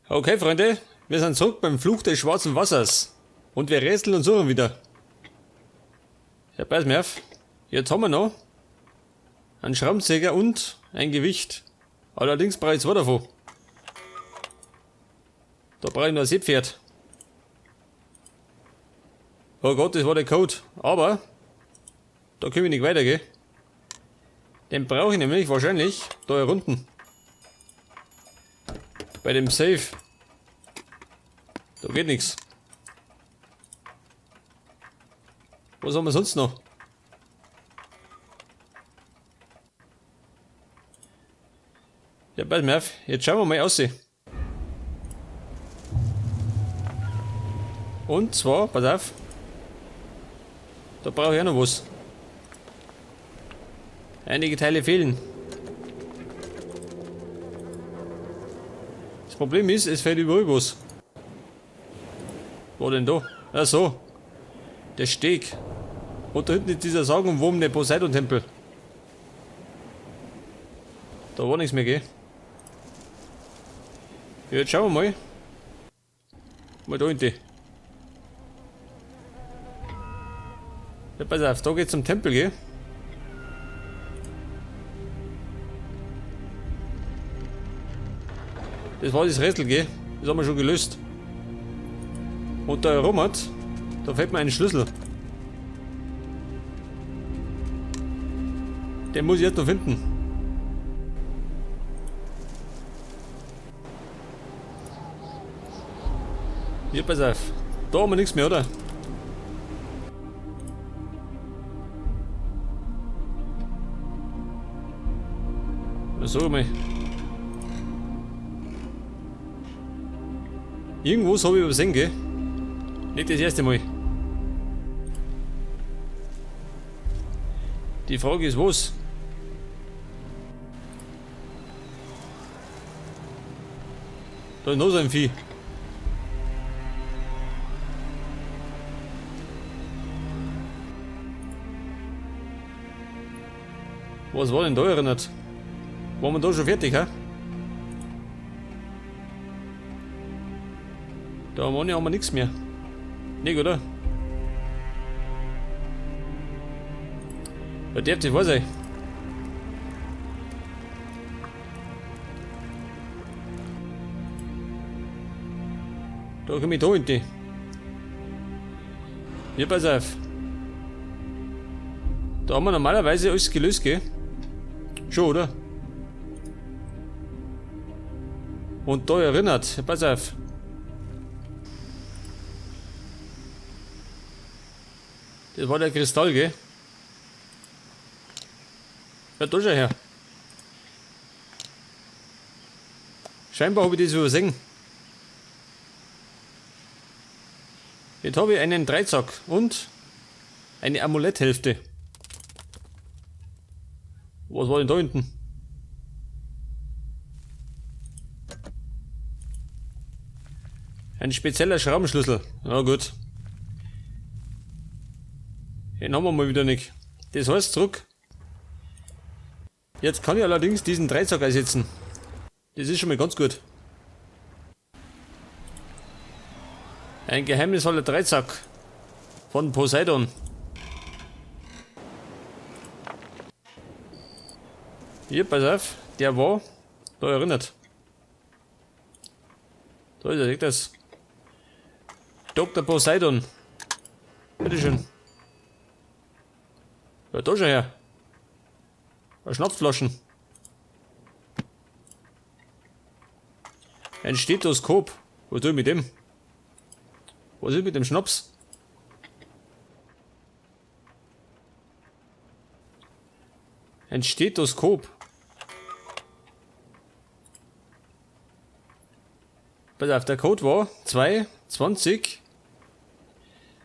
Okay, Freunde, wir sind zurück beim Fluch des schwarzen Wassers. Und wir rätseln und suchen wieder. Ja, pass mir auf. Jetzt haben wir noch einen Schraubenzieher und ein Gewicht. Allerdings brauche ich zwei davon. Da brauche ich noch ein Seepferd. Oh Gott, das war der Code. Aber da können wir nicht weitergehen. Den brauche ich nämlich wahrscheinlich da unten. Bei dem Safe. Da geht nichts. Was haben wir sonst noch? Ja, pass mal auf. Jetzt schauen wir mal aus. Und zwar, pass auf. Da brauche ich auch noch was. Einige Teile fehlen. Das Problem ist, es fehlt überall was. Wo denn da? Ach so. Der Steg. Und da hinten ist dieser sagenumwobene Poseidon-Tempel. Da war nichts mehr, gell? Ja, jetzt schauen wir mal. Mal da hinten. Ja, pass auf, da geht's zum Tempel, gell? Das war das Rätsel, gell? Das haben wir schon gelöst. Und da herum da fehlt mir ein Schlüssel. Den muss ich jetzt noch finden. Hier, pass auf. Da haben wir nichts mehr, oder? So mal. Irgendwas habe ich übersehen, gell? Nicht das erste Mal. Die Frage ist was? Da ist noch so ein Vieh. Was war denn da erinnert? Waren wir da schon fertig, ha? Da haben wir nichts mehr. Nicht, oder? Ja, darf das wahr sein. Da komme ich da hinten. Hier, pass auf. Da haben wir normalerweise alles gelöst, gell? Schon, oder? Und da erinnert, pass auf. Das war der Kristall, gell? Ja, da schau her. Scheinbar habe ich das übersehen. Jetzt habe ich einen Dreizack und eine Amuletthälfte. Was war denn da hinten? Ein spezieller Schraubenschlüssel. Na gut. Den haben wir mal wieder nicht. Das heißt zurück. Jetzt kann ich allerdings diesen Dreizack einsetzen. Das ist schon mal ganz gut. Ein geheimnisvoller Dreizack von Poseidon. Hier, pass auf, der war da erinnert. Da ist er, seht das. Dr. Poseidon. Bitteschön. Ja, da schon her. Schnapsflaschen. Ein Stethoskop. Was tue ich mit dem? Was ist mit dem Schnaps? Ein Stethoskop. Pass auf, der Code war 2, 20,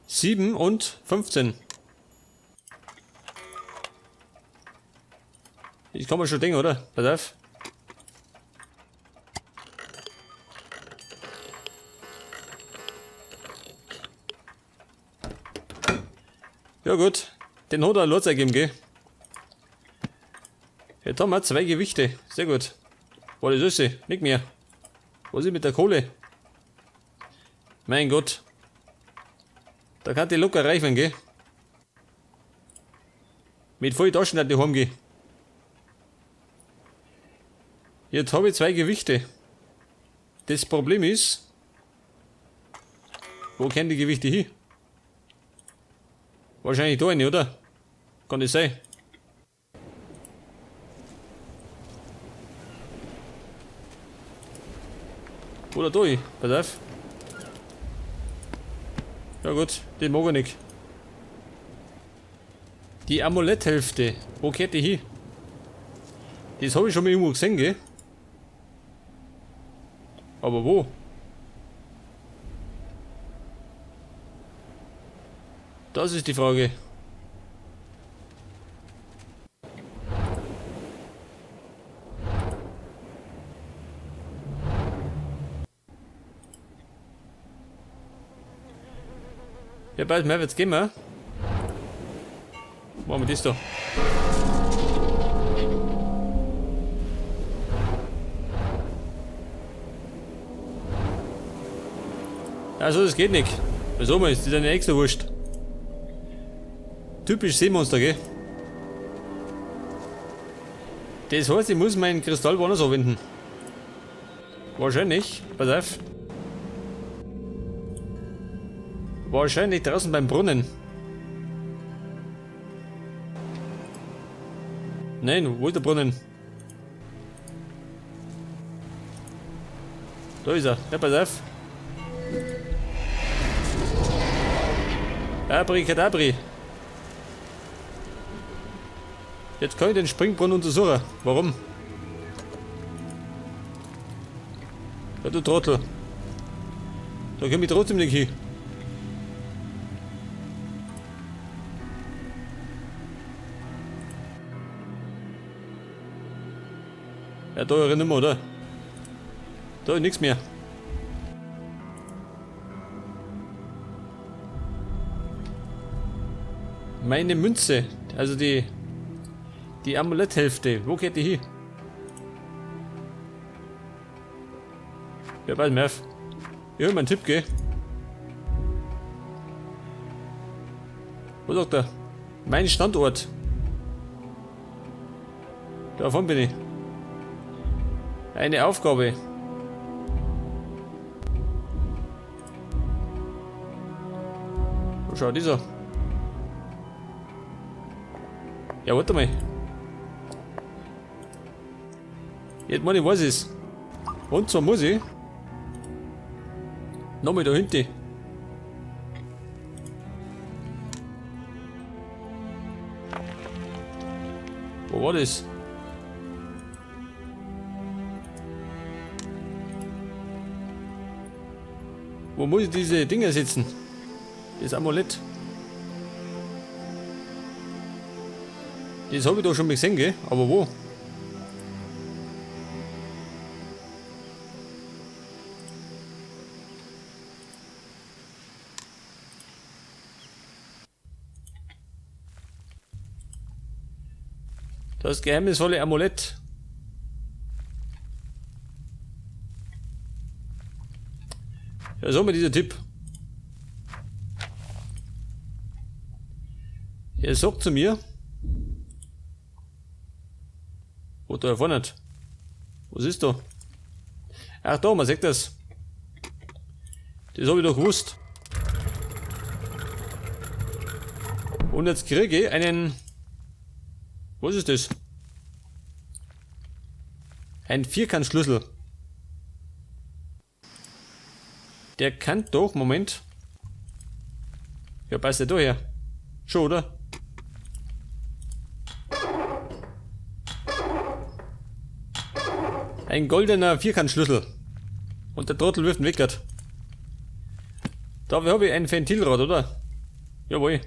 7 und 15. Das kann man schon denken, oder? Pass auf. Ja gut, den hat er ein Lotz ergeben, gell? Jetzt haben wir 2 Gewichte, sehr gut. War das alles? Nicht mehr. Was ist mit der Kohle? Mein Gott. Da kann die locker reichen, gell? Mit vollen Taschen hat die heimgehen. Jetzt habe ich 2 Gewichte. Das Problem ist, wo können die Gewichte hin? Wahrscheinlich da eine, oder? Kann das sein? Oder da hin, pass auf. Ja gut, den mag ich nicht. Die Amuletthälfte, wo gehört die hin? Das habe ich schon mal irgendwo gesehen, gell? Aber wo? Das ist die Frage. Ja, bald mehr wird's gehen, Machen wir das da. Also das geht nicht. Was haben wir jetzt? Das ist eine extra Wurst. Typisch Seemonster, gell? Das heißt, ich muss meinen Kristall woanders anwenden. Wahrscheinlich. Pass auf. Wahrscheinlich draußen beim Brunnen. Nein, wo ist der Brunnen? Da ist er. Ja, pass auf. Abracadabri. Jetzt kann ich den Springbrunnen untersuchen. Warum? Ja, du Trottel. Da komme ich trotzdem nicht hin. Ja, da ist er nicht mehr, oder? Da ist nichts mehr. Meine Münze, also die Amuletthälfte, wo geht die hin? Ja, bald Merv. Ich hol mal einen Tipp, gell? Wo sagt er? Mein Standort. Davon bin ich. Eine Aufgabe. Wo schaut dieser? Ja, warte mal. Jetzt meine ich weiß es. Und zwar muss ich nochmal da hinten. Wo war das? Wo muss ich diese Dinger setzen? Das Amulett. Das habe ich doch schon mal gesehen, gell? Aber wo? Das geheimnisvolle Amulett. Ja, so mal dieser Tipp. Er sagt zu mir. Wo da vorne? Was ist da? Ach da, man sieht das. Das habe ich doch gewusst. Und jetzt kriege ich einen. Was ist das? Ein Vierkantschlüssel. Der kann doch, Moment. Ja, passt der da her. Schon, oder? Ein goldener Vierkantschlüssel. Und der Trottel wirft ihn weg. Dafür habe ich ein Ventilrad, oder? Jawohl.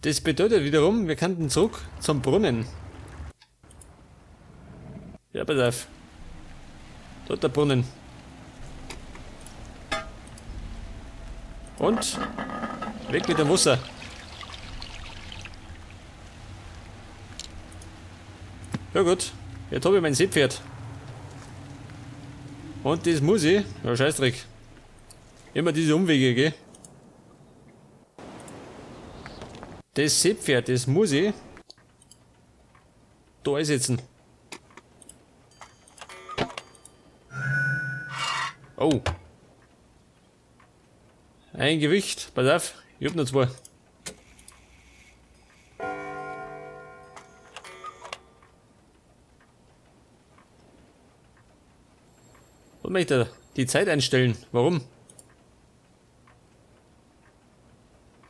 Das bedeutet wiederum, wir könnten zurück zum Brunnen. Ja, pass auf. Dort der Brunnen. Und weg mit dem Wasser. Ja gut, jetzt habe ich mein Seepferd. Und das muss ich. Ja, Scheißdreck. Immer diese Umwege, gell? Das Seepferd, das muss ich da einsetzen. Oh. Ein Gewicht. Pass auf, ich hab noch zwei. Was möchte er? Die Zeit einstellen. Warum?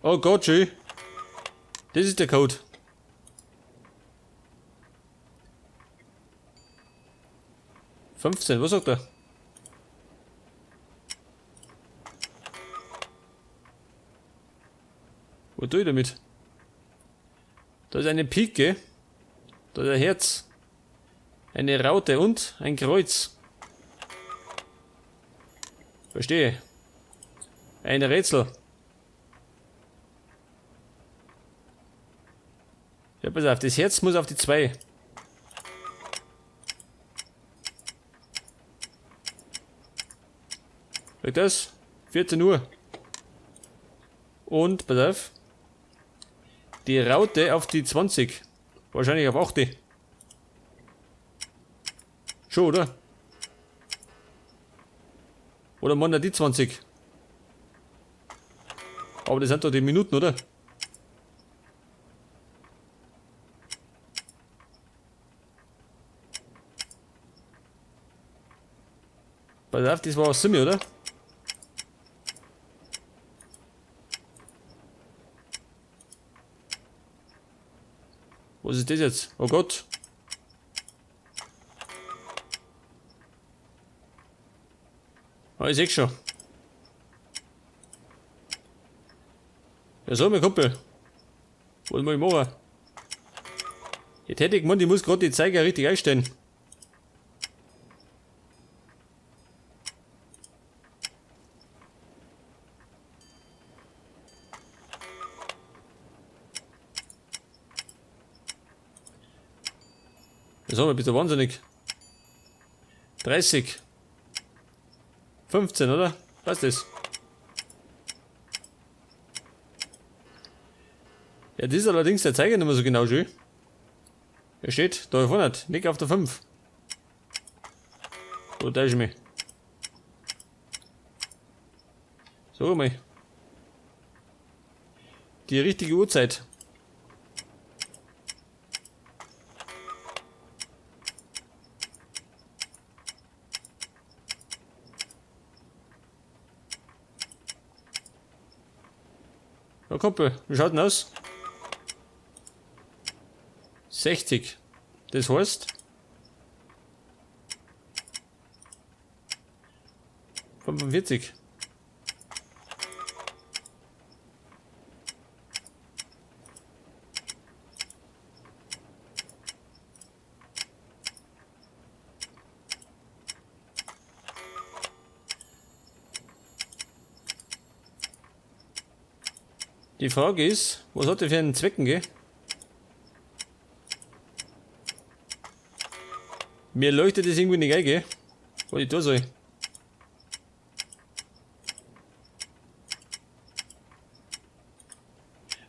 Oh Gott, schön. Das ist der Code. $15, was sagt er? Was tue ich damit? Da ist eine Pike. Da ist ein Herz. Eine Raute und ein Kreuz. Verstehe. Ein Rätsel. Ja, pass auf, das Herz muss auf die 2. Schau das? 14 Uhr. Und, pass auf. Die Raute auf die 20. Wahrscheinlich auf 8. Schon, oder? Oder meint er die 20? Aber das sind doch die Minuten, oder? Pass auf, das war aus Simi, oder? Was ist das jetzt? Oh Gott. Ah, ich seh's schon. Ja, so, mein Kumpel. Was muss ich machen? Jetzt hätte ich gemeint, ich muss gerade die Zeiger richtig einstellen. Das haben wir, bist du wahnsinnig. 30. 15, oder? Was ist das? Ja, das ist allerdings der Zeiger nicht mehr so genau schön. Er steht da vorne, nicht auf der 5. Oder täusche ich mich? So mal. Die richtige Uhrzeit. Ja, Kumpel, wie schaut denn aus? 60. Das heißt 45. Die Frage ist, was hat der für einen Zwecken, gell? Mir leuchtet das irgendwie nicht ein, gell? Was ich da soll.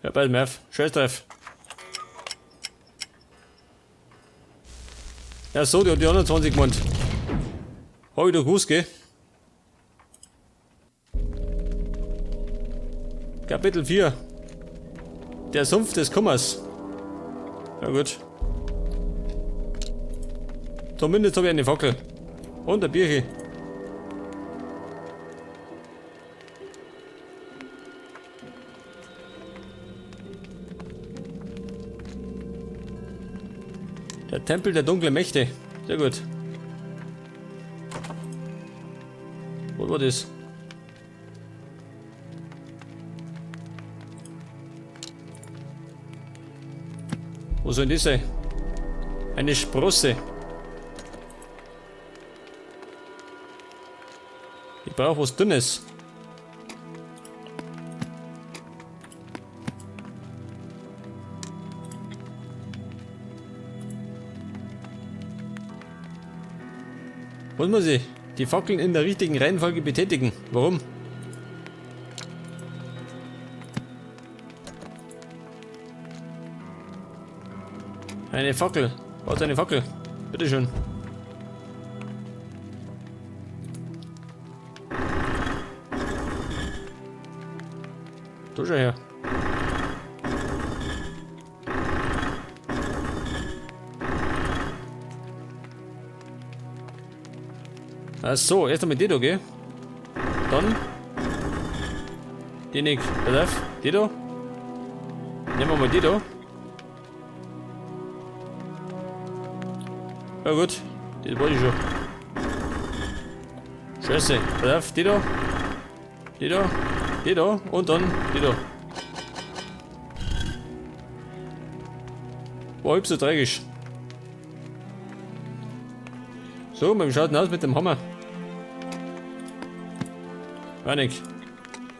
Ja, bald mehr auf. Scheiß drauf. Ja, so, die hat die anderen 20 gemeint. Hab ich doch gewusst, gell? Kapitel 4. Der Sumpf des Kummers. Ja gut. Zumindest habe ich eine Fackel. Und ein Bierchen. Der Tempel der dunklen Mächte. Sehr gut. Was war das? Wo soll das sein? Eine Sprosse. Ich brauche was Dünnes. Was muss ich? Die Fackeln in der richtigen Reihenfolge betätigen. Warum? Eine Fackel. Was eine Fackel? Bitteschön. Du schau her. Ach so, erst einmal die da, gell? Dann die nicht. Pass auf, die da. Nehmen wir mal die da. Ja gut, das wollte ich schon. Scheiße, pass auf, die da. Die da. Die da und dann die da. War halb so tragisch. So, wie schaut denn aus mit dem Hammer? War nicht.